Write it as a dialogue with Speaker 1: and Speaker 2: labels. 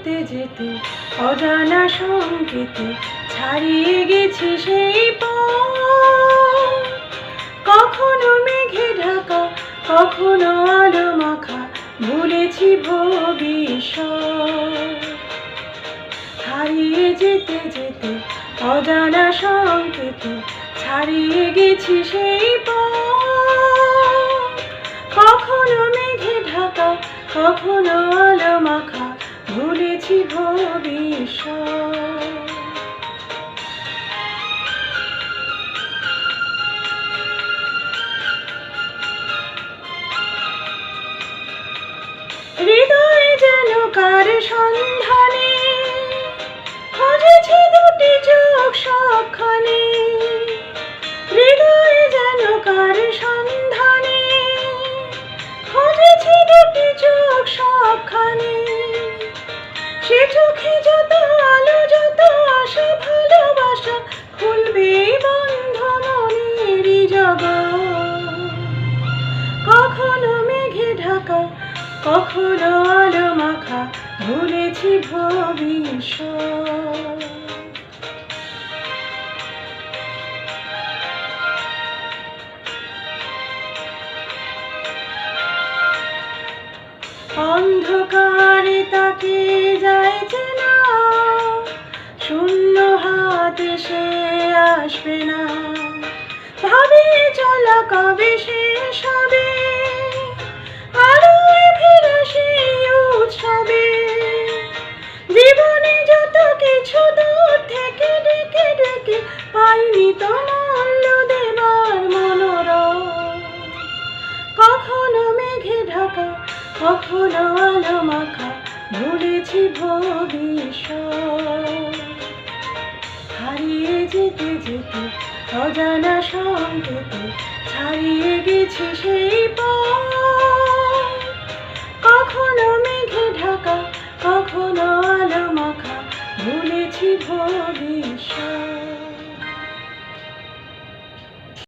Speaker 1: যেতে যেতে অজানা সংকেতে ছাড়িয়ে গেছি সেই পথ। কখনো মেঘে ঢাকা, কখনো আলো মাখা, ভুলেছি ভবিষ্যৎ। হারিয়ে যেতে যেতে অজানা সংকেতে ছাড়িয়ে গেছি সেই পথ। কখনো মেঘে ঢাকা, কখনো আলো মাখা, ভুলেছি ভবিষ্যৎ। হৃদয়ে যেন কার সন্ধানে খুঁজেছি দুটি চোখ সবখানে। হৃদয়ে যেন কার সন্ধানে খুঁজেছি দুটি চোখ সবখানে। সে চোখে যত আলো, যত আশা, ভালোবাসা, খুলবে বন্ধ মনেরই জগৎ। কখনো মেঘে ঢাকা, কখনো আলো মাখা, ভুলেছি ভবিষ্যৎ। অন্ধকারে তাকে যায় চেনা, শূন্য হাতে সে আসবে না। ভাবে চলা কবে শেষ হবে, আলোয় ফেরা সেই উৎসবে। জীবনে যত কিছু দূর থেকে ডেকে ডেকে পাইনি তো মূল্য দেবার মনোরম। কখনো মেঘে ঢাকা, কখনো আলো মাখা, ভুলেছি ভবিষ্যৎ। হারিয়ে যেতে যেতে অজানা সংকেতে ছাড়িয়ে গেছি সেই পথ। কখনো মেঘে ঢাকা, কখনো আলো মাখা, ভুলেছি ভবিষ্যৎ।